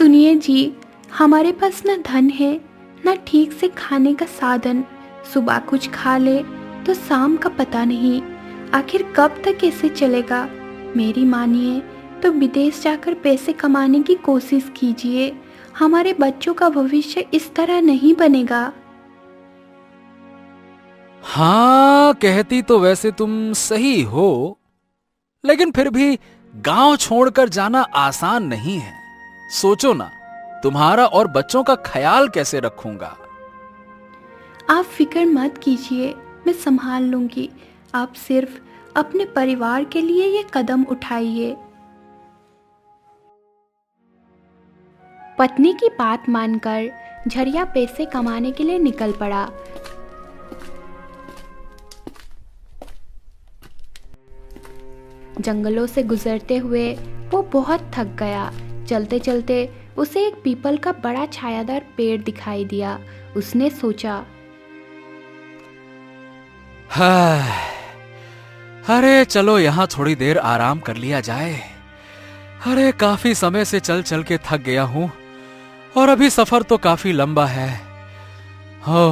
सुनिए जी, हमारे पास न धन है न ठीक से खाने का साधन। सुबह कुछ खा ले तो शाम का पता नहीं, आखिर कब तक ऐसे चलेगा। मेरी मानिए तो विदेश जाकर पैसे कमाने की कोशिश कीजिए, हमारे बच्चों का भविष्य इस तरह नहीं बनेगा। हाँ, कहती तो वैसे तुम सही हो, लेकिन फिर भी गांव छोड़कर जाना आसान नहीं है। सोचो ना, तुम्हारा और बच्चों का ख्याल कैसे रखूंगा। आप फिक्र मत कीजिए, मैं संभाल लूंगी। आप सिर्फ अपने परिवार के लिए ये कदम उठाइए। पत्नी की बात मानकर झरिया पैसे कमाने के लिए निकल पड़ा। जंगलों से गुजरते हुए वो बहुत थक गया। चलते चलते उसे एक पीपल का बड़ा छायादार पेड़ दिखाई दिया। उसने सोचा, अरे चलो यहाँ थोड़ी देर आराम कर लिया जाए। अरे काफी समय से चल चल के थक गया हूं और अभी सफर तो काफी लंबा है। हो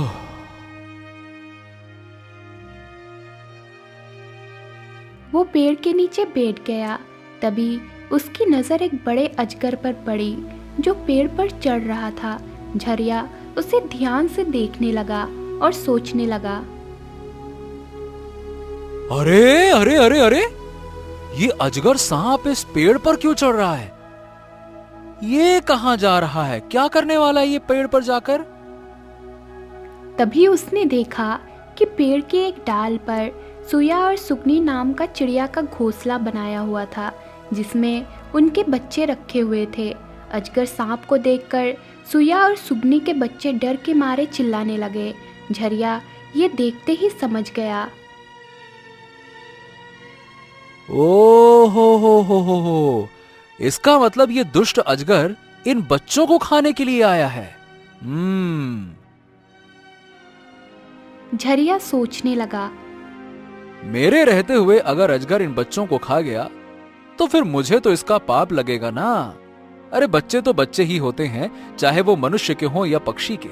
वो पेड़ के नीचे बैठ गया। तभी उसकी नजर एक बड़े अजगर पर पड़ी जो पेड़ पर चढ़ रहा था। झरिया उसे ध्यान से देखने लगा और सोचने लगा, अरे अरे अरे अरे, ये अजगर सांप इस पेड़ पर क्यों चढ़ रहा है? ये कहां जा रहा है? क्या करने वाला है ये पेड़ पर जाकर? तभी उसने देखा कि पेड़ के एक डाल पर सुया और सुगनी नाम का चिड़िया का घोंसला बनाया हुआ था, जिसमें उनके बच्चे रखे हुए थे। अजगर सांप को देखकर सुया और सुगनी के बच्चे डर के मारे चिल्लाने लगे। झरिया ये देखते ही समझ गया। ओ हो, इसका मतलब ये दुष्ट अजगर इन बच्चों को खाने के लिए आया है। झरिया सोचने लगा, मेरे रहते हुए अगर अजगर इन बच्चों को खा गया तो फिर मुझे तो इसका पाप लगेगा ना। अरे बच्चे तो बच्चे ही होते हैं, चाहे वो मनुष्य के हों या पक्षी के।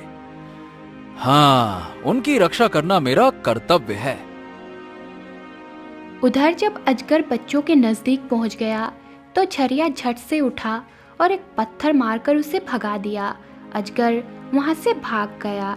हाँ, उनकी रक्षा करना मेरा कर्तव्य है। उधर जब अजगर बच्चों के नजदीक पहुंच गया तो झरिया झट से उठा और एक पत्थर मारकर उसे भगा दिया। अजगर वहां से भाग गया।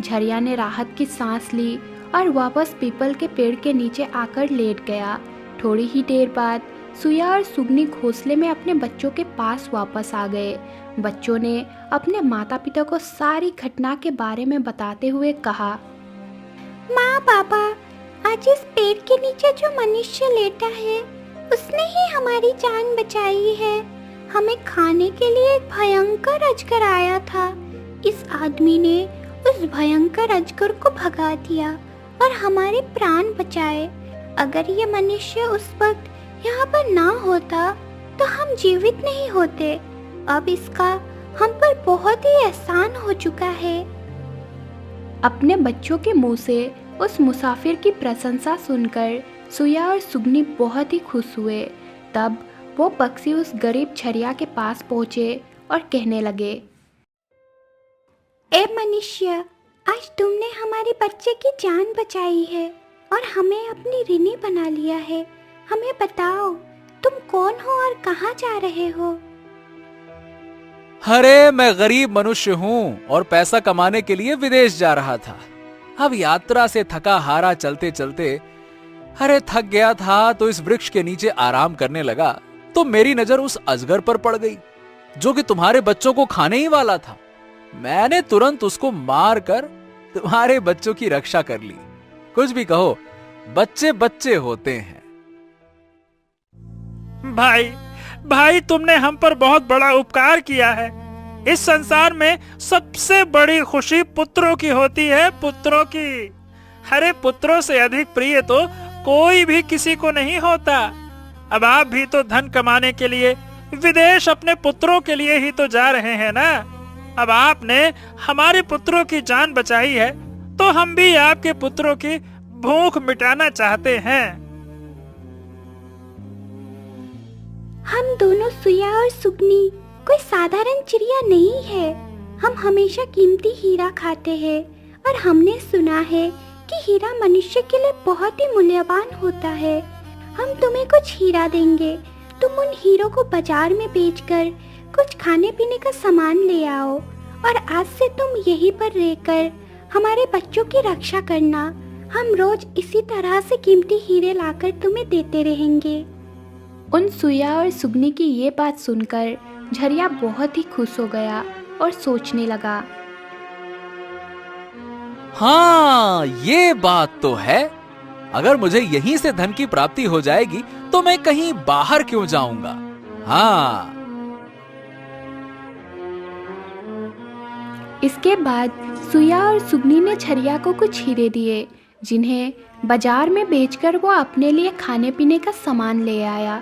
झरिया ने राहत की सांस ली और वापस पीपल के पेड़ के नीचे आकर लेट गया। थोड़ी ही देर बाद सुया और सुगनी घोंसले में अपने बच्चों के पास वापस आ गए। बच्चों ने अपने माता पिता को सारी घटना के बारे में बताते हुए कहा, माँ पापा, आज इस पेड़ के नीचे जो मनुष्य लेटा है उसने ही हमारी जान बचाई है। हमें खाने के लिए एक भयंकर अजगर आया था। इस आदमी ने उस भयंकर अजगर को भगा दिया और हमारे प्राण बचाए। अगर ये मनुष्य उस वक्त यहाँ पर ना होता तो हम जीवित नहीं होते। अब इसका हम पर बहुत ही एहसान हो चुका है। अपने बच्चों के मुंह से उस मुसाफिर की प्रशंसा सुनकर सुया और सुगनी बहुत ही खुश हुए। तब वो पक्षी उस गरीब झरिया के पास पहुंचे और कहने लगे, ए मनुष्य, आज तुमने हमारे बच्चे की जान बचाई है और हमें अपनी ऋणी बना लिया है। हमें बताओ, तुम कौन हो और कहाँ जा रहे हो? अरे मैं गरीब मनुष्य हूँ और पैसा कमाने के लिए विदेश जा रहा था। अब यात्रा से थका हारा चलते चलते थक गया था तो इस वृक्ष के नीचे आराम करने लगा तो मेरी नजर उस अजगर पर पड़ गई जो कि तुम्हारे बच्चों को खाने ही वाला था। मैंने तुरंत उसको मारकर तुम्हारे बच्चों की रक्षा कर ली। कुछ भी कहो, बच्चे बच्चे होते हैं। भाई तुमने हम पर बहुत बड़ा उपकार किया है। इस संसार में सबसे बड़ी खुशी पुत्रों की होती है, पुत्रों की। अरे पुत्रों से अधिक प्रिय तो कोई भी किसी को नहीं होता। अब आप भी तो धन कमाने के लिए विदेश अपने पुत्रों के लिए ही तो जा रहे हैं ना। अब आपने हमारे पुत्रों की जान बचाई है तो हम भी आपके पुत्रों की भूख मिटाना चाहते हैं। हम दोनों सुया और सुगनी कोई साधारण चिड़िया नहीं है। हम हमेशा कीमती हीरा खाते हैं और हमने सुना है कि हीरा मनुष्य के लिए बहुत ही मूल्यवान होता है। हम तुम्हें कुछ हीरा देंगे, तुम उन हीरों को बाजार में बेचकर कुछ खाने पीने का सामान ले आओ और आज से तुम यहीं पर रहकर हमारे बच्चों की रक्षा करना। हम रोज इसी तरह से कीमती हीरे लाकर तुम्हें देते रहेंगे। उन सुया और सुगनी की ये बात सुनकर झरिया बहुत ही खुश हो गया और सोचने लगा, हाँ ये बात तो है। अगर मुझे यहीं से धन की प्राप्ति हो जाएगी तो मैं कहीं बाहर क्यों जाऊंगा। हाँ। इसके बाद सुया और सुगनी ने झरिया को कुछ हीरे दिए, जिन्हें बाजार में बेचकर वो अपने लिए खाने पीने का सामान ले आया।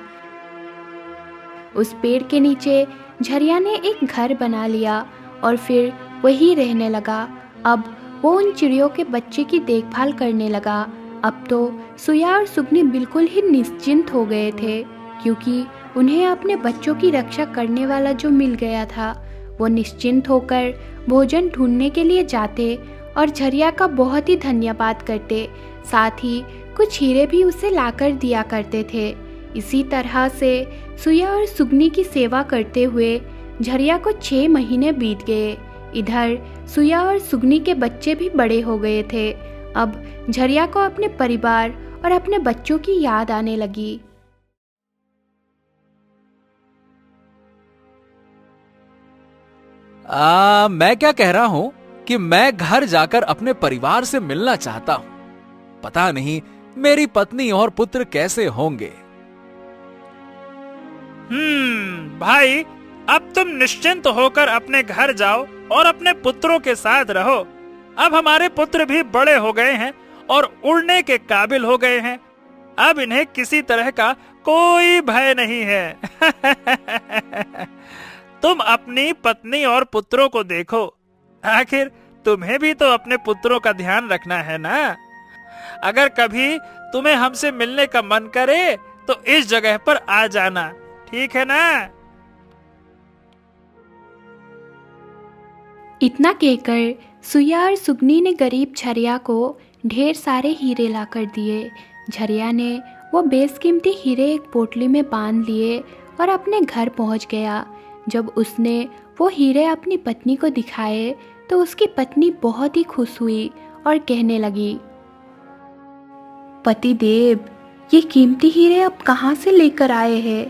उस पेड़ के नीचे झरिया ने एक घर बना लिया और फिर वहीं रहने लगा। अब वो उन चिड़ियों के बच्चे की देखभाल करने लगा। अब तो सुया और सुगनी बिल्कुल ही निश्चिंत हो गए थे, क्योंकि उन्हें अपने बच्चों की रक्षा करने वाला जो मिल गया था। वो निश्चिंत होकर भोजन ढूंढने के लिए जाते और झरिया का बहुत ही धन्यवाद करते, साथ ही कुछ हीरे भी उसे लाकर दिया करते थे। इसी तरह से सुया और सुगनी की सेवा करते हुए झरिया को 6 महीने बीत गए। इधर सुया और सुगनी के बच्चे भी बड़े हो गए थे। अब झरिया को अपने परिवार और अपने बच्चों की याद आने लगी। मैं क्या कह रहा हूं कि मैं घर जाकर अपने परिवार से मिलना चाहता हूं। पता नहीं मेरी पत्नी और पुत्र कैसे होंगे। भाई, अब तुम निश्चिंत होकर अपने घर जाओ और अपने पुत्रों के साथ रहो। अब हमारे पुत्र भी बड़े हो गए हैं और उड़ने के काबिल हो गए हैं। अब इन्हें किसी तरह का कोई भय नहीं है। तुम अपनी पत्नी और पुत्रों को देखो। आखिर तुम्हें भी तो अपने पुत्रों का ध्यान रखना है ना। अगर कभी तुम्हें हमसे मिलने का मन करे तो इस जगह पर आ जाना, ठीक है ना? इतना कहकर सुया और सुगनी ने गरीब झरिया को ढेर सारे हीरे लाकर दिए। झरिया ने वो बेशकीमती हीरे एक पोटली में बांध लिए और अपने घर पहुंच गया। जब उसने वो हीरे अपनी पत्नी को दिखाए तो उसकी पत्नी बहुत ही खुश हुई और कहने लगी, पतिदेव, ये कीमती हीरे अब कहाँ से लेकर आए हैं?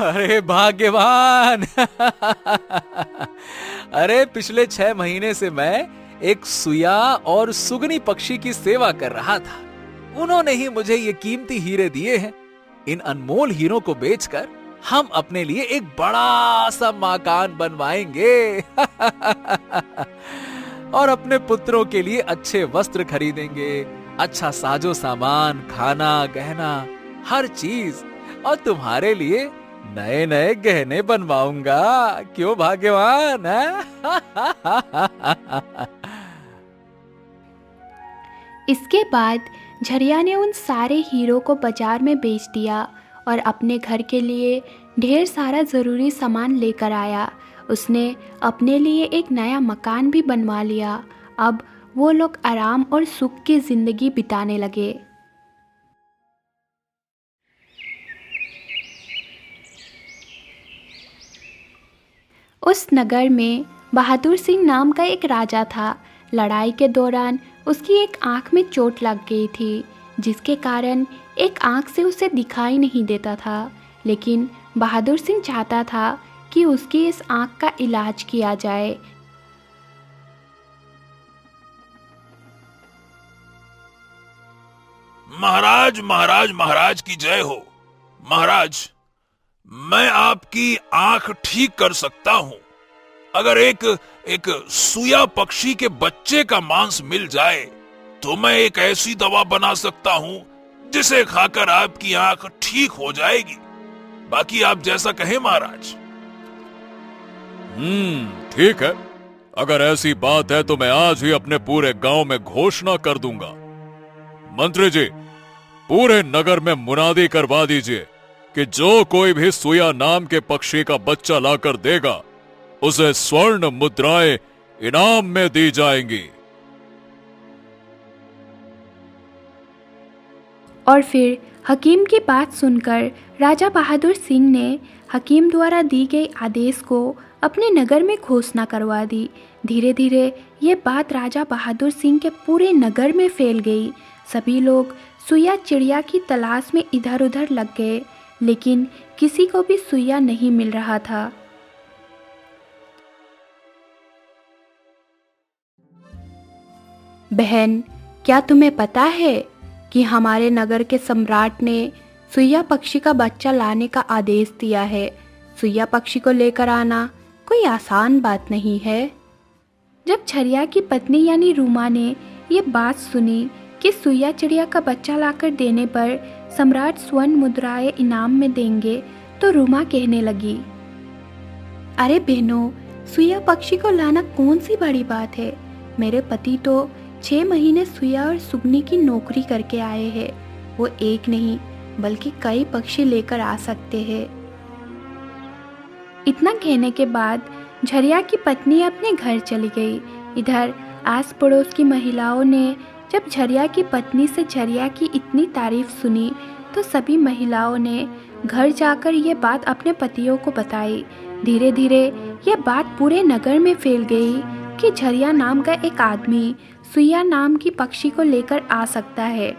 अरे भाग्यवान। अरे पिछले 6 महीने से मैं एक सुया और सुगनी पक्षी की सेवा कर रहा था। उन्होंने ही मुझे ये कीमती हीरे दिए हैं। इन अनमोल हीरों को बेचकर हम अपने लिए एक बड़ा सा मकान बनवाएंगे। और अपने पुत्रों के लिए अच्छे वस्त्र खरीदेंगे, अच्छा साजो सामान, खाना, गहना, हर चीज, और तुम्हारे लिए नए नए गहने बनवाऊंगा। क्यों भाग्यवान है? इसके बाद झरिया ने उन सारे हीरो को बाजार में बेच दिया और अपने घर के लिए ढेर सारा ज़रूरी सामान लेकर आया। उसने अपने लिए एक नया मकान भी बनवा लिया। अब वो लोग आराम और सुख की ज़िंदगी बिताने लगे। उस नगर में बहादुर सिंह नाम का एक राजा था। लड़ाई के दौरान उसकी एक आंख में चोट लग गई थी, जिसके कारण एक आंख से उसे दिखाई नहीं देता था। लेकिन बहादुर सिंह चाहता था कि उसकी इस आंख का इलाज किया जाए। महाराज महाराज महाराज की जय हो। महाराज, मैं आपकी आंख ठीक कर सकता हूँ। अगर एक सुया पक्षी के बच्चे का मांस मिल जाए तो मैं एक ऐसी दवा बना सकता हूँ जिसे खाकर आपकी आंख ठीक हो जाएगी। बाकी आप जैसा कहें महाराज। ठीक है। अगर ऐसी बात है तो मैं आज ही अपने पूरे गांव में घोषणा कर दूंगा। मंत्री जी, पूरे नगर में मुनादी करवा दीजिए कि जो कोई भी सुया नाम के पक्षी का बच्चा लाकर देगा उसे स्वर्ण मुद्राएं इनाम में दी जाएंगी। और फिर हकीम की बात सुनकर राजा बहादुर सिंह ने हकीम द्वारा दी गई आदेश को अपने नगर में घोषणा करवा दी। धीरे धीरे ये बात राजा बहादुर सिंह के पूरे नगर में फैल गई। सभी लोग सुइया चिड़िया की तलाश में इधर उधर लग गए, लेकिन किसी को भी सुइया नहीं मिल रहा था। बहन, क्या तुम्हें पता है कि हमारे नगर के सम्राट ने सुइया पक्षी का बच्चा लाने का आदेश दिया है। सुइया पक्षी को लेकर आना कोई आसान बात नहीं है। जब छरिया की पत्नी यानी रूमा ने ये बात सुनी कि सुइया चिड़िया का बच्चा लाकर देने पर सम्राट स्वर्ण मुद्राएं इनाम में देंगे, तो रूमा कहने लगी, अरे बहनों, सुइया पक्षी को लाना कौन सी बड़ी बात है। मेरे पति तो 6 महीने सुइया और सुगनी की नौकरी करके आए हैं। वो एक नहीं बल्कि कई पक्षी लेकर आ सकते हैं। इतना कहने के बाद झरिया की पत्नी अपने घर चली गई। इधर आस पड़ोस की महिलाओं ने जब झरिया की पत्नी से झरिया की इतनी तारीफ सुनी, तो सभी महिलाओं ने घर जाकर ये बात अपने पतियों को बताई। धीरे धीरे ये बात पूरे नगर में फैल गई कि झरिया नाम का एक आदमी सुइया नाम की पक्षी को लेकर आ सकता है।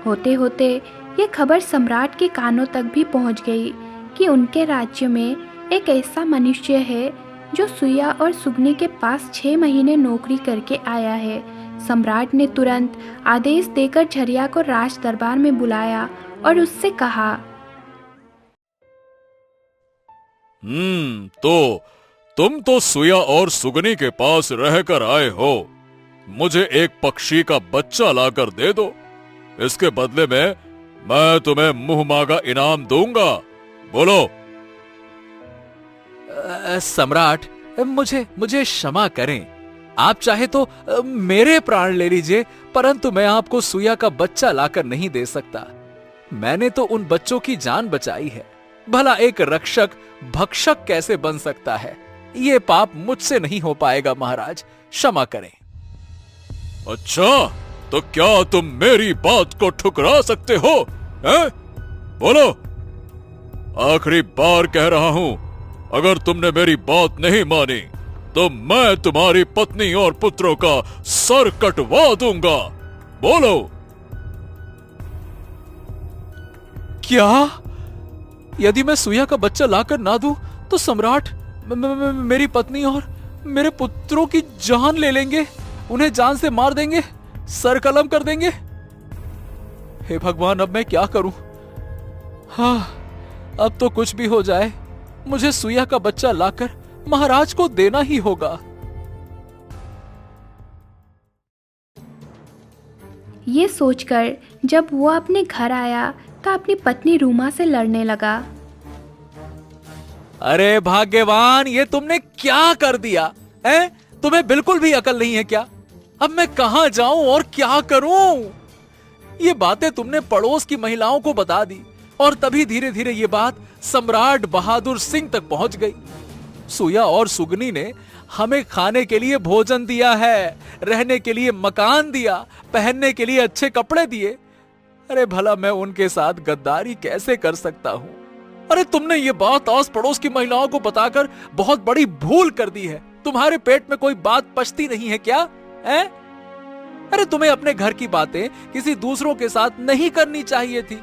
होते होते ये खबर सम्राट के कानों तक भी पहुंच गई कि उनके राज्य में एक ऐसा मनुष्य है जो सुइया और सुगनी के पास 6 महीने नौकरी करके आया है। सम्राट ने तुरंत आदेश देकर झरिया को राज दरबार में बुलाया और उससे कहा, तो तुम तो सुइया और सुगनी के पास रहकर आए हो। मुझे एक पक्षी का बच्चा लाकर दे दो। इसके बदले में मैं तुम्हें मुंह मांगा इनाम दूंगा। बोलो। सम्राट, मुझे क्षमा करें। आप चाहे तो मेरे प्राण ले लीजिए, परंतु मैं आपको सुइया का बच्चा लाकर नहीं दे सकता। मैंने तो उन बच्चों की जान बचाई है। भला एक रक्षक भक्षक कैसे बन सकता है? ये पाप मुझसे नहीं हो पाएगा महाराज, क्षमा करें। अच्छा, तो क्या तुम मेरी बात को ठुकरा सकते हो? हैं? बोलो। आखिरी बार कह रहा हूं, अगर तुमने मेरी बात नहीं मानी तो मैं तुम्हारी पत्नी और पुत्रों का सर कटवा दूंगा। बोलो। क्या? यदि मैं सुइया का बच्चा लाकर ना दूं तो सम्राट मेरी पत्नी और मेरे पुत्रों की जान ले लेंगे, उन्हें जान से मार देंगे, सर कलम कर देंगे। हे भगवान, अब मैं क्या करूं? हाँ, अब तो कुछ भी हो जाए, मुझे सुइया का बच्चा लाकर महाराज को देना ही होगा। ये सोचकर जब वो अपने घर आया तो अपनी पत्नी रूमा से लड़ने लगा। अरे भाग्यवान, ये तुमने क्या कर दिया है? तुम्हें बिल्कुल भी अकल नहीं है क्या? अब मैं कहां जाऊं और क्या करूं? ये बातें तुमने पड़ोस की महिलाओं को बता दी और तभी धीरे धीरे ये बात सम्राट बहादुर सिंह तक पहुंच गई। सुइया और सुगनी ने हमें खाने के लिए भोजन दिया है, रहने के लिए मकान दिया, पहनने के लिए अच्छे कपड़े दिए। अरे भला मैं उनके साथ गद्दारी कैसे कर सकता हूं? अरे तुमने ये बात आस पड़ोस की महिलाओं को बताकर बहुत बड़ी भूल कर दी है। तुम्हारे पेट में कोई बात पचती नहीं है क्या? है? अरे तुम्हें अपने घर की बातें किसी दूसरों के साथ नहीं करनी चाहिए थी।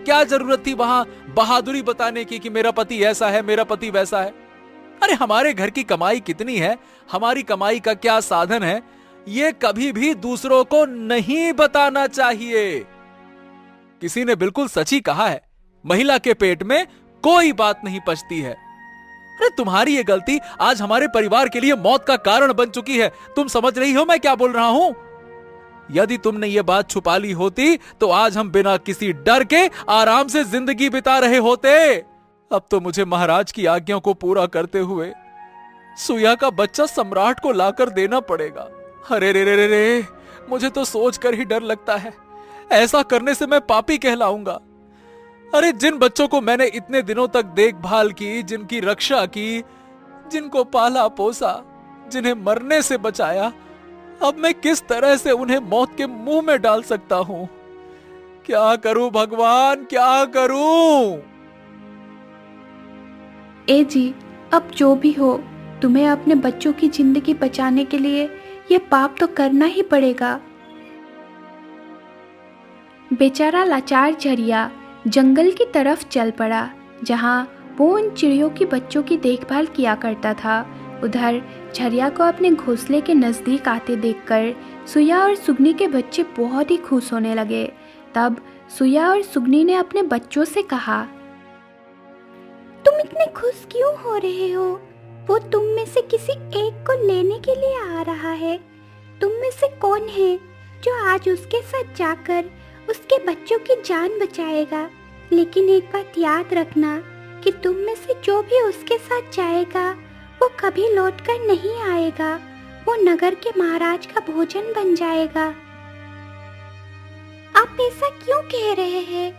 क्या जरूरत थी वहां बहादुरी बताने की कि मेरा पति ऐसा है, मेरा पति वैसा है? अरे हमारे घर की कमाई कितनी है, हमारी कमाई का क्या साधन है, ये कभी भी दूसरों को नहीं बताना चाहिए। किसी ने बिल्कुल सच ही कहा है, महिला के पेट में कोई बात नहीं पचती है। अरे तुम्हारी ये गलती आज हमारे परिवार के लिए मौत का कारण बन चुकी है। तुम समझ रही हो मैं क्या बोल रहा हूं? यदि तुमने ये बात छुपा ली होती तो आज हम बिना किसी डर के आराम से जिंदगी बिता रहे होते। अब तो मुझे महाराज की आज्ञा को पूरा करते हुए सुइया का बच्चा सम्राट को लाकर देना पड़ेगा। अरे रे रे रे रे, मुझे तो सोचकर ही डर लगता है। ऐसा करने से मैं पापी कहलाऊंगा। अरे जिन बच्चों को मैंने इतने दिनों तक देखभाल की, जिनकी रक्षा की, जिनको पाला पोसा, जिन्हें मरने से बचाया, अब मैं किस तरह से उन्हें मौत के मुंह में डाल सकता हूं? क्या करूं भगवान, क्या करूं? ए जी, अब जो भी हो, तुम्हें अपने बच्चों की जिंदगी बचाने के लिए ये पाप तो करना ही पड़ेगा। बेचारा लाचार झरिया जंगल की तरफ चल पड़ा, जहां वो उन चिड़ियों की बच्चों की देखभाल किया करता था। उधर झरिया को अपने घोंसले के नजदीक आते देखकर सुया और सुगनी के बच्चे बहुत ही खुश होने लगे। तब सुया और सुगनी ने अपने बच्चों से कहा, तुम इतने खुश क्यों हो रहे हो? वो तुम में से किसी एक को लेने के लिए आ रहा है। तुम में से कौन है जो आज उसके साथ जाकर उसके बच्चों की जान बचाएगा? लेकिन एक बात याद रखना कि तुम में से जो भी उसके साथ जाएगा वो कभी लौटकर नहीं आएगा। वो नगर के महाराज का भोजन बन जाएगा। आप ऐसा क्यों कह रहे हैं?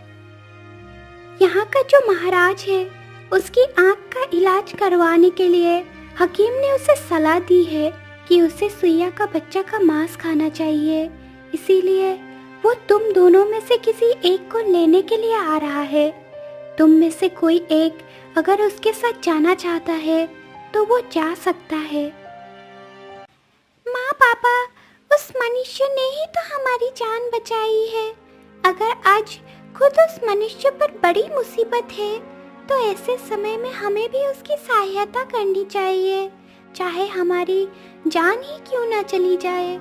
यहाँ का जो महाराज है, उसकी आंख का इलाज करवाने के लिए हकीम ने उसे सलाह दी है कि उसे सुइया का बच्चा का मांस खाना चाहिए। इसीलिए वो तुम दोनों में से किसी एक को लेने के लिए आ रहा है। तुम में से कोई एक अगर उसके साथ जाना चाहता है तो वो जा सकता है। माँ पापा, उस मनुष्य ने ही तो हमारी जान बचाई है। अगर आज खुद उस मनुष्य पर बड़ी मुसीबत है तो ऐसे समय में हमें भी उसकी सहायता करनी चाहिए, चाहे हमारी जान ही क्यों ना चली जाए।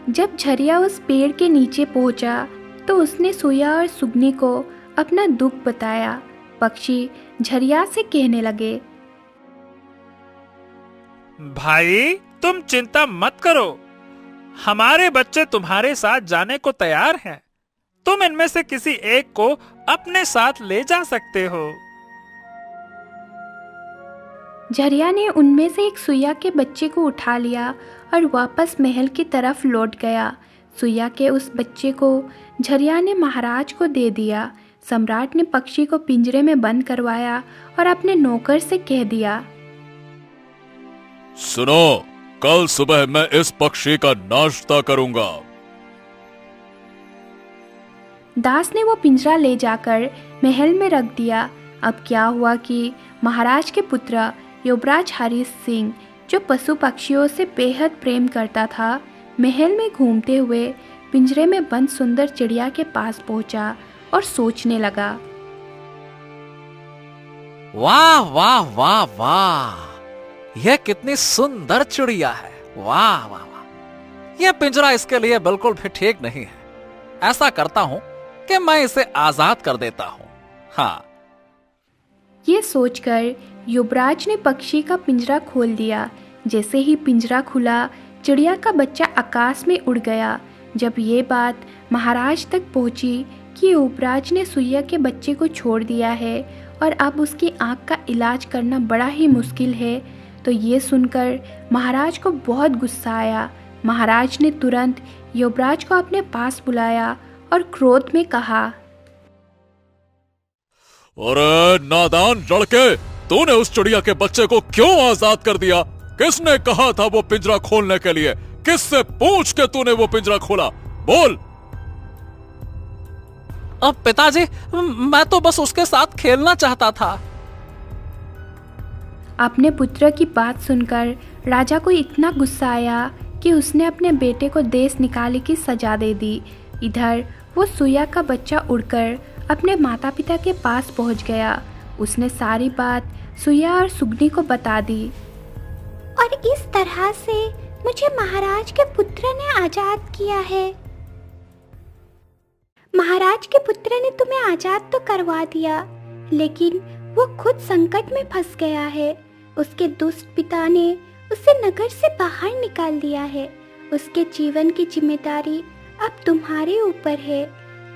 जब झरिया उस पेड़ के नीचे पहुंचा तो उसने सुया और सुगनी को अपना दुख बताया। पक्षी झरिया से कहने लगे, भाई तुम चिंता मत करो, हमारे बच्चे तुम्हारे साथ जाने को तैयार हैं। तुम इनमें से किसी एक को अपने साथ ले जा सकते हो। झरिया ने उनमें से एक सुइया के बच्चे को उठा लिया और वापस महल की तरफ लौट गया। सुइया के उस बच्चे को झरिया ने महाराज को दे दिया। सम्राट ने पक्षी को पिंजरे में बंद करवाया और अपने नौकर से कह दिया, सुनो, कल सुबह मैं इस पक्षी का नाश्ता करूंगा। दास ने वो पिंजरा ले जाकर महल में रख दिया। अब क्या हुआ कि महाराज के पुत्र युवराज हरि सिंह, जो पशु पक्षियों से बेहद प्रेम करता था, महल में घूमते हुए पिंजरे में बंद सुंदर चिड़िया के पास पहुंचा और सोचने लगा, वाह वाह वाह वाह, यह कितनी सुंदर चिड़िया है। वाह वाह वाह, यह पिंजरा इसके लिए बिल्कुल भी ठीक नहीं है। ऐसा करता हूं कि मैं इसे आजाद कर देता हूं। हाँ। ये सोचकर युवराज ने पक्षी का पिंजरा खोल दिया। जैसे ही पिंजरा खुला, चिड़िया का बच्चा आकाश में उड़ गया। जब ये बात महाराज तक पहुंची कि युवराज ने सुइया के बच्चे को छोड़ दिया है और अब उसकी आंख का इलाज करना बड़ा ही मुश्किल है, तो ये सुनकर महाराज को बहुत गुस्सा आया। महाराज ने तुरंत युवराज को अपने पास बुलाया और क्रोध में कहा, अरे नादान लड़के, तूने उस चिड़िया के बच्चे को क्यों आजाद कर दिया? किसने कहा था वो पिंजरा खोलने के लिए? किससे पूछ के तूने वो पिंजरा खोला? बोल। अब पिताजी, मैं तो बस उसके साथ खेलना चाहता था। अपने पुत्र की बात सुनकर राजा को इतना गुस्सा आया कि उसने अपने बेटे को देश निकाले की सजा दे दी। इधर वो सुइया का बच्चा उड़कर अपने माता पिता के पास पहुंच गया। उसने सारी बात सुइया और सुगनी को बता दी। और इस तरह से मुझे महाराज के पुत्र ने आजाद किया है। महाराज के पुत्र ने तुम्हें आजाद तो करवा दिया, लेकिन वो खुद संकट में फंस गया है। उसके दुष्ट पिता ने उसे नगर से बाहर निकाल दिया है। उसके जीवन की जिम्मेदारी अब तुम्हारे ऊपर है।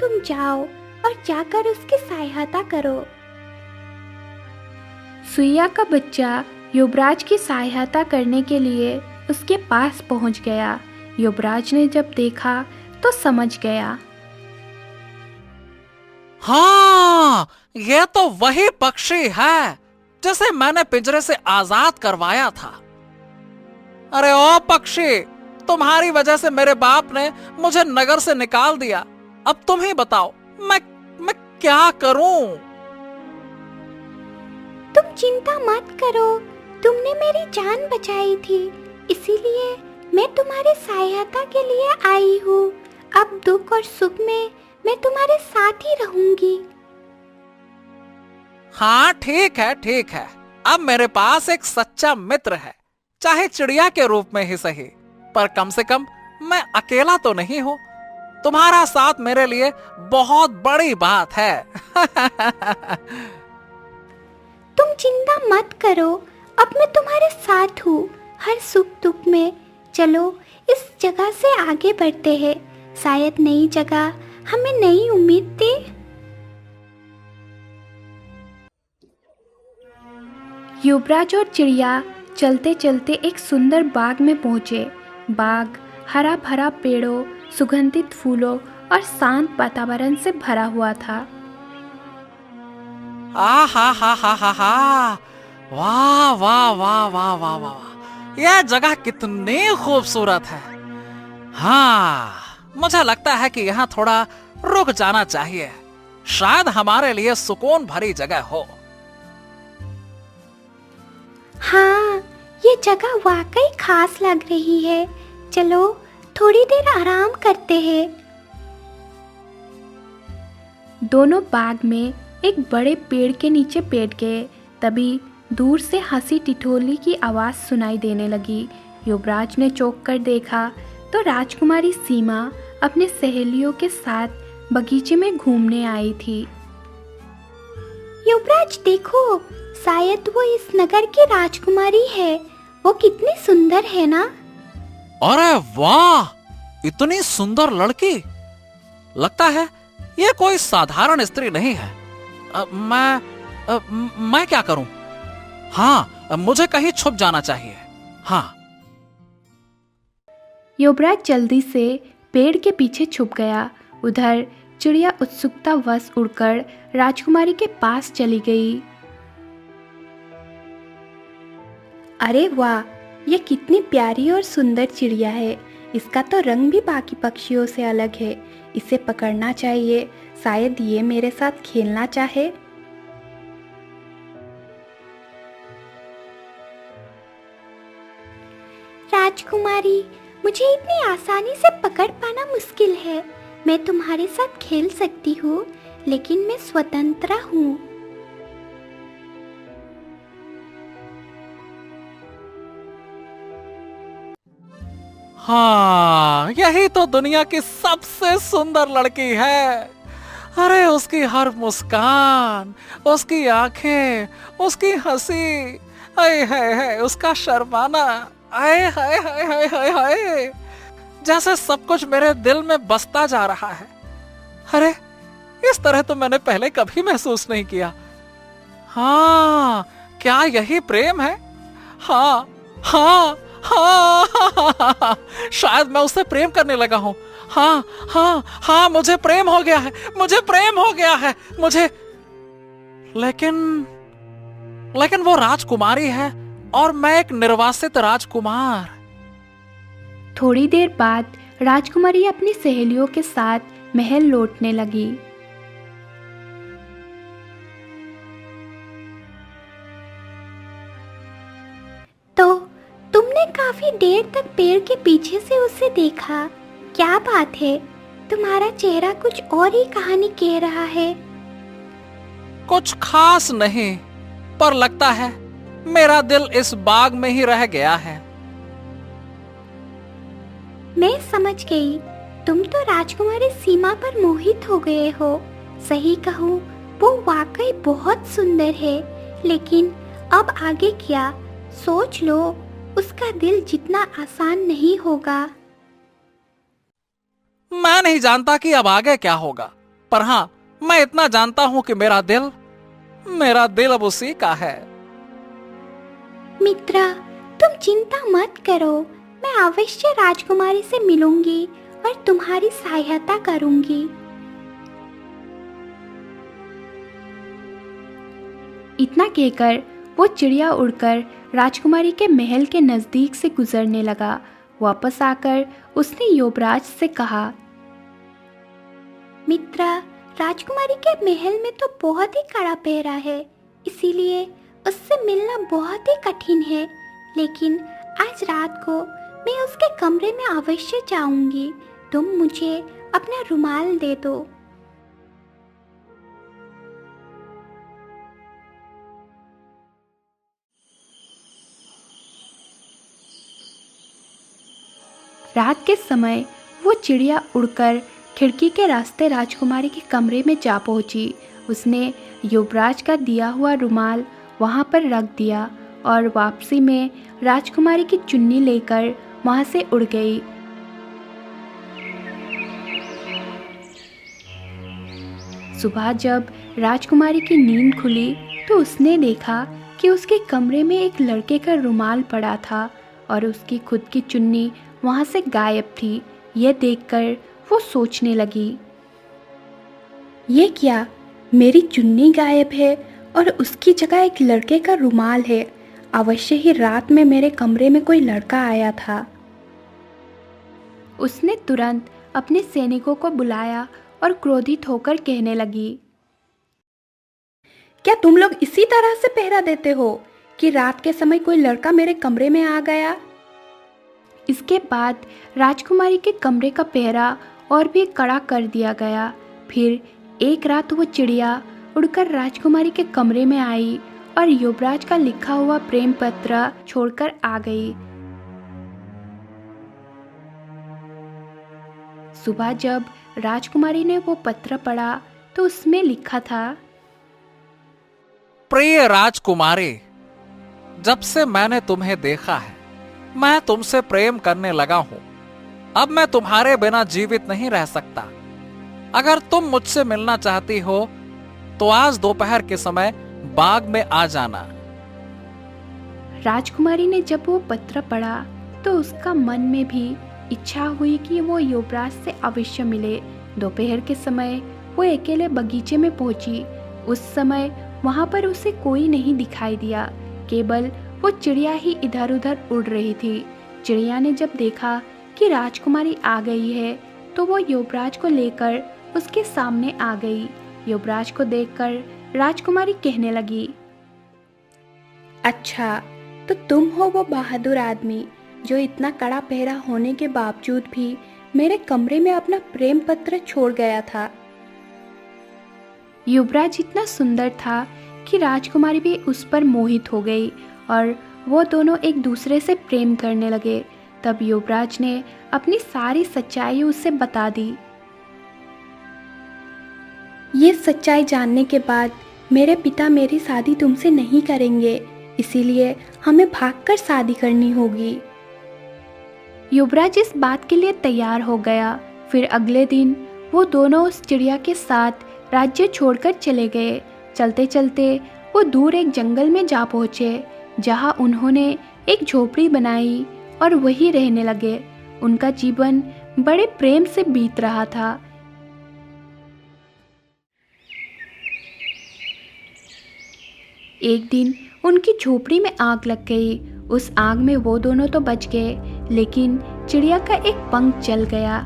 तुम जाओ और जाकर उसकी सहायता करो। सुइया का बच्चा युवराज की सहायता करने के लिए उसके पास पहुंच गया। युवराज ने जब देखा तो समझ गया। हाँ, ये तो वही पक्षी है जिसे मैंने पिंजरे से आजाद करवाया था। अरे ओ पक्षी, तुम्हारी वजह से मेरे बाप ने मुझे नगर से निकाल दिया। अब तुम ही बताओ, मैं क्या करूं? तुम चिंता मत करो, तुमने मेरी जान बचाई थी, इसीलिए मैं तुम्हारी सहायता के लिए आई हूँ। अब दुख और सुख में मैं तुम्हारे साथ ही रहूंगी। हाँ ठीक है, ठीक है। अब मेरे पास एक सच्चा मित्र है, चाहे चिड़िया के रूप में ही सही, पर कम से कम मैं अकेला तो नहीं हूँ। तुम्हारा साथ मेरे लिए बहुत बड़ी बात है। तुम चिंता मत करो, अब मैं तुम्हारे साथ हूँ हर सुख दुख में। चलो इस जगह से आगे बढ़ते हैं, शायद नई जगह हमें नई उम्मीद दे। युवराज और चिड़िया चलते चलते एक सुंदर बाग में पहुंचे। बाग हरा भरा पेड़ों, सुगंधित फूलों और शांत वातावरण से भरा हुआ था। आ हा हा हा हा हा, वाह वाह वाह वाह वाह वाह, यह जगह कितनी खूबसूरत है। हाँ, मुझे लगता है कि यहाँ थोड़ा रुक जाना चाहिए, शायद हमारे लिए सुकून भरी जगह हो। हाँ, ये जगह वाकई खास लग रही है। चलो थोड़ी देर आराम करते हैं। दोनों बाग में एक बड़े पेड़ के नीचे बैठ गए। तभी दूर से हंसी टिटोली की आवाज सुनाई देने लगी। युवराज ने चौंक कर देखा तो राजकुमारी सीमा अपने सहेलियों के साथ बगीचे में घूमने आई थी। युवराज देखो, शायद वो इस नगर की राजकुमारी है। वो कितनी सुंदर है ना? अरे वाह, इतनी सुंदर लड़की! लगता है ये कोई साधारण स्त्री नहीं है। मैं क्या करूं? हाँ, मुझे कहीं छुप जाना चाहिए। हाँ। युवराज जल्दी से पेड़ के पीछे छुप गया। उधर चिड़िया उत्सुकता वश उड़कर राजकुमारी के पास चली गई। अरे वाह, ये कितनी प्यारी और सुंदर चिड़िया है। इसका तो रंग भी बाकी पक्षियों से अलग है। इसे पकड़ना चाहिए, शायद ये मेरे साथ खेलना चाहे। राजकुमारी, मुझे इतनी आसानी से पकड़ पाना मुश्किल है। मैं तुम्हारे साथ खेल सकती हूँ, लेकिन मैं स्वतंत्र हूँ। हाँ, यही तो दुनिया की सबसे सुंदर लड़की है। अरे उसकी हर मुस्कान, उसकी आंखें, उसकी हंसी, आए हाय हाय, उसका शर्माना, आए हाय हाय हाय हाय हाय, जैसे सब कुछ मेरे दिल में बसता जा रहा है। अरे इस तरह तो मैंने पहले कभी महसूस नहीं किया। हाँ, क्या यही प्रेम है? हाँ हाँ हाँ, हाँ, शायद मैं उससे प्रेम करने लगा हूँ। हाँ हाँ हाँ, मुझे प्रेम हो गया है, मुझे प्रेम हो गया है, मुझे। लेकिन वो राजकुमारी है और मैं एक निर्वासित राजकुमार। थोड़ी देर बाद राजकुमारी अपनी सहेलियों के साथ महल लौटने लगी। तो तुमने काफी देर तक पेड़ के पीछे से उसे देखा, क्या बात है? तुम्हारा चेहरा कुछ और ही कहानी कह रहा है। कुछ खास नहीं, पर लगता है मेरा दिल इस बाग में ही रह गया है। मैं समझ गई, तुम तो राजकुमारी सीमा पर मोहित हो गए हो। सही कहूँ, वो वाकई बहुत सुंदर है, लेकिन अब आगे क्या? सोच लो, उसका दिल जितना आसान नहीं होगा। मैं नहीं जानता कि अब आगे क्या होगा, पर हाँ, मैं इतना जानता हूँ कि मेरा दिल अब उसी का है। मित्रा, तुम चिंता मत करो, मैं अवश्य राजकुमारी से मिलूंगी और तुम्हारी सहायता करूंगी। इतना कहकर वो चिड़िया उड़कर राजकुमारी के महल के नज़दीक से गुजरने लगा। वापस आकर उसने युवराज से कहा, मित्रा, राजकुमारी के महल में तो बहुत ही कड़ा पहरा है, इसीलिए उससे मिलना बहुत ही कठिन है। लेकिन आज रात को मैं उसके कमरे में अवश्य जाऊंगी। तुम मुझे अपना रुमाल दे दो। रात के समय वो चिड़िया उड़कर खिड़की के रास्ते राजकुमारी के कमरे में जा पहुंची। उसने युवराज का दिया हुआ रुमाल वहां पर रख दिया और वापसी में राजकुमारी की चुन्नी लेकर वहां से उड़ गई। सुबह जब राजकुमारी की नींद खुली तो उसने देखा कि उसके कमरे में एक लड़के का रुमाल पड़ा था और उसकी खुद की चुन्नी वहां से गायब थी। यह देखकर वो सोचने लगी, ये क्या, मेरी चुन्नी गायब है और उसकी जगह एक लड़के का रुमाल है। अवश्य ही रात में मेरे कमरे में कोई लड़का आया था। उसने तुरंत अपने सैनिकों को बुलाया और क्रोधित होकर कहने लगी, क्या तुम लोग इसी तरह से पहरा देते हो कि रात के समय कोई लड़का मेरे कमरे में आ गया? इसके बाद राजकुमारी के कमरे का पहरा और भी कड़ा कर दिया गया। फिर एक रात वो चिड़िया उड़कर राजकुमारी के कमरे में आई और युवराज का लिखा हुआ प्रेम पत्र छोड़कर आ गई। सुबह जब राजकुमारी ने वो पत्र पढ़ा तो उसमें लिखा था, प्रिय राजकुमारी, जब से मैंने तुम्हें देखा है मैं तुमसे प्रेम करने लगा हूं। अब मैं तुम्हारे बिना जीवित नहीं रह सकता। अगर तुम मुझसे मिलना चाहती हो तो आज दोपहर के समय बाग में आ जाना। राजकुमारी ने जब वो पत्र पढ़ा तो उसका मन में भी इच्छा हुई कि वो युवराज से अवश्य मिले। दोपहर के समय वो अकेले बगीचे में पहुंची। उस समय वहां पर उसे कोई नहीं दिखाई दिया, केवल वो चिड़िया ही इधर उधर उड़ रही थी। चिड़िया ने जब देखा कि राजकुमारी आ गई है तो वो युवराज को लेकर उसके सामने आ गई। युवराज को देखकर राजकुमारी कहने लगी, अच्छा, तो तुम हो वो बहादुर आदमी जो इतना कड़ा पहरा होने के बावजूद भी मेरे कमरे में अपना प्रेम पत्र छोड़ गया था। युवराज इतना सुंदर था कि राजकुमारी भी उस पर मोहित हो गई और वो दोनों एक दूसरे से प्रेम करने लगे। तब युवराज ने अपनी सारी सच्चाई उसे बता दी। ये सच्चाई जानने के बाद मेरे पिता मेरी शादी तुमसे नहीं करेंगे, इसीलिए हमें भागकर शादी करनी होगी। युवराज इस बात के लिए तैयार हो गया। फिर अगले दिन वो दोनों उस चिड़िया के साथ राज्य छोड़कर चले गए। चलते चलते वो दूर एक जंगल में जा पहुँचे, जहाँ उन्होंने एक झोपड़ी बनाई और वहीं रहने लगे। उनका जीवन बड़े प्रेम से बीत रहा था। एक दिन उनकी झोपड़ी में आग लग गई। उस आग में वो दोनों तो बच गए, लेकिन चिड़िया का एक पंख जल गया।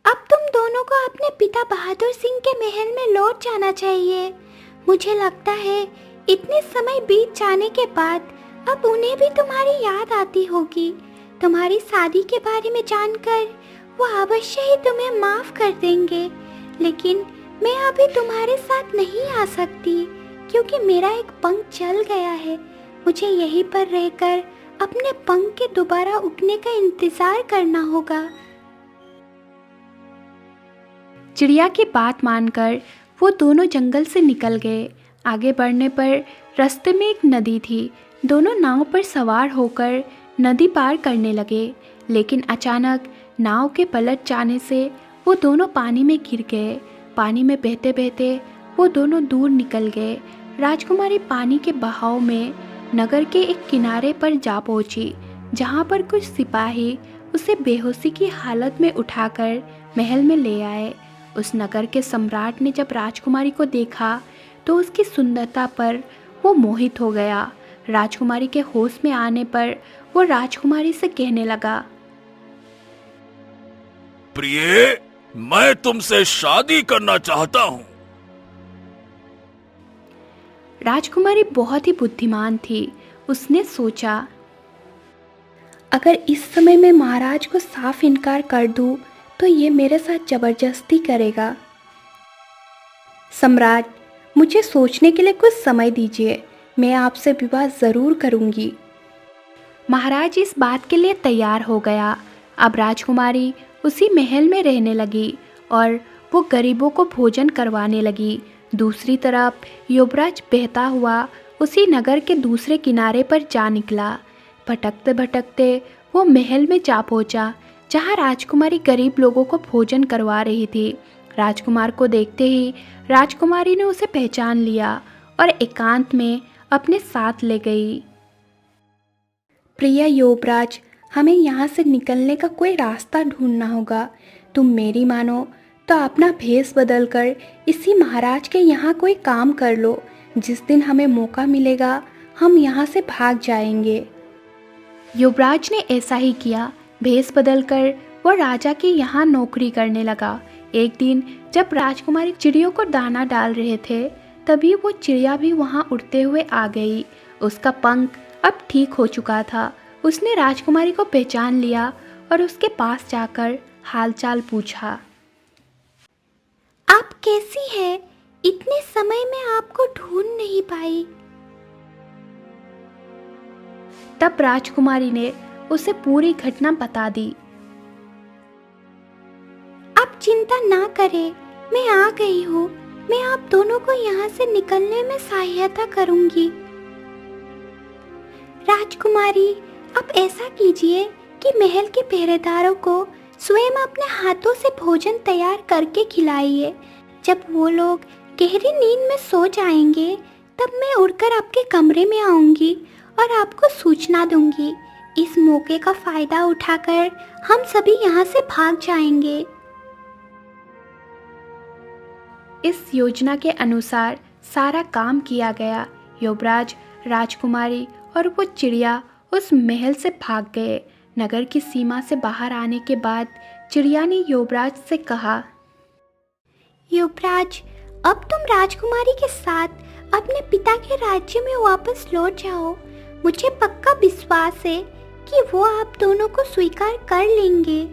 अब तुम दोनों को अपने पिता बहादुर सिंह के महल में लौट जाना चाहिए। मुझे लगता है इतने समय बीत जाने के बाद अब उन्हें भी तुम्हारी याद आती होगी। तुम्हारी शादी के बारे में जानकर वो अवश्य ही तुम्हें माफ कर देंगे, लेकिन मैं अभी तुम्हारे साथ नहीं आ सकती क्योंकि मेरा एक पंख जल गया है। मुझे यहीं पर रहकर अपने पंख के दोबारा उगने का इंतजार करना होगा। चिड़िया की बात मानकर वो दोनों जंगल से निकल गए। आगे बढ़ने पर रास्ते में एक नदी थी। दोनों नाव पर सवार होकर नदी पार करने लगे, लेकिन अचानक नाव के पलट जाने से वो दोनों पानी में गिर गए। पानी में बहते बहते वो दोनों दूर निकल गए। राजकुमारी पानी के बहाव में नगर के एक किनारे पर जा पहुंची, जहां पर कुछ सिपाही उसे बेहोशी की हालत में उठाकर महल में ले आए। उस नगर के सम्राट ने जब राजकुमारी को देखा तो उसकी सुंदरता पर वो मोहित हो गया। राजकुमारी के होश में आने पर वो राजकुमारी से कहने लगा, प्रिय, मैं तुमसे शादी करना चाहता हूँ। राजकुमारी बहुत ही बुद्धिमान थी। उसने सोचा, अगर इस समय मैं महाराज को साफ इनकार कर दूं, तो ये मेरे साथ जबरदस्ती करेगा। सम्राट, मुझे सोचने के लिए कुछ समय दीजिए, मैं आपसे विवाह जरूर करूंगी। महाराज इस बात के लिए तैयार हो गया। अब राजकुमारी उसी महल में रहने लगी और वो गरीबों को भोजन करवाने लगी। दूसरी तरफ युवराज बहता हुआ उसी नगर के दूसरे किनारे पर जा निकला। भटकते भटकते वो महल में जा पहुंचा, जहां राजकुमारी गरीब लोगों को भोजन करवा रही थी। राजकुमार को देखते ही राजकुमारी ने उसे पहचान लिया और एकांत में अपने साथ ले गई। प्रिय युवराज, हमें यहाँ से निकलने का कोई रास्ता ढूंढना होगा। तुम मेरी मानो तो अपना भेष बदलकर इसी महाराज के यहाँ कोई काम कर लो। जिस दिन हमें मौका मिलेगा हम यहाँ से भाग जाएंगे। युवराज ने ऐसा ही किया। भेष बदलकर वो राजा के यहाँ नौकरी करने लगा। एक दिन जब राजकुमारी चिड़ियों को दाना डाल रहे थे, तभी वो चिड़िया भी वहाँ उड़ते हुए आ गई। उसका पंख अब ठीक हो चुका था। उसने राजकुमारी को पहचान लिया और उसके पास जाकर हालचाल पूछा। आप कैसी है? इतने समय में आपको ढूंढ नहीं पाई। तब राजकुमारी ने उसे पूरी घटना बता दी। आप चिंता ना करें, मैं आ गई हूँ। मैं आप दोनों को यहाँ से निकलने में सहायता करूँगी। राजकुमारी, आप ऐसा कीजिए कि महल के पहरेदारों को स्वयं अपने हाथों से भोजन तैयार करके खिलाइए। जब वो लोग गहरी नींद में सो जाएंगे, तब मैं उड़कर आपके कमरे में आऊंगी और आपको सूचना दूंगी। इस मौके का फायदा उठाकर हम सभी यहाँ से भाग जाएंगे। इस योजना के अनुसार सारा काम किया गया। युवराज, राजकुमारी और वो चिड़िया उस महल से भाग गए। नगर की सीमा से बाहर आने के बाद चिड़िया ने युवराज से कहा, युवराज, अब तुम राजकुमारी के साथ अपने पिता के राज्य में वापस लौट जाओ। मुझे पक्का विश्वास है कि वो आप दोनों को स्वीकार कर लेंगे।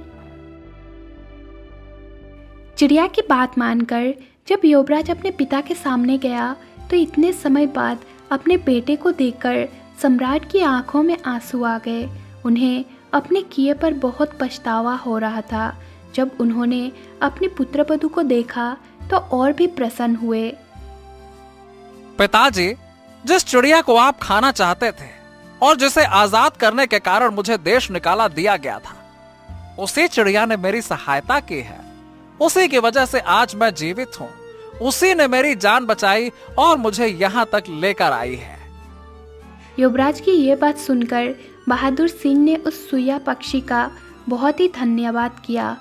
चिड़िया की बात मानकर जब युवराज अपने पिता के सामने गया, तो इतने समय बाद अपने बेटे को देखकर सम्राट की आंखों में आंसू आ गए। उन्हें अपने किए पर बहुत पछतावा हो रहा था। जब उन्होंने अपने पुत्रवधू को देखा तो और भी प्रसन्न हुए। पिताजी, जिस चिड़िया को आप खाना चाहते थे और जिसे आजाद करने के कारण मुझे देश निकाला दिया गया था, उसी चिड़िया ने मेरी सहायता की है। उसी की वजह से आज मैं जीवित हूँ। उसी ने मेरी जान बचाई और मुझे यहाँ तक लेकर आई है। युवराज की ये बात सुनकर बहादुर सिंह ने उस सुइया पक्षी का बहुत ही धन्यवाद किया।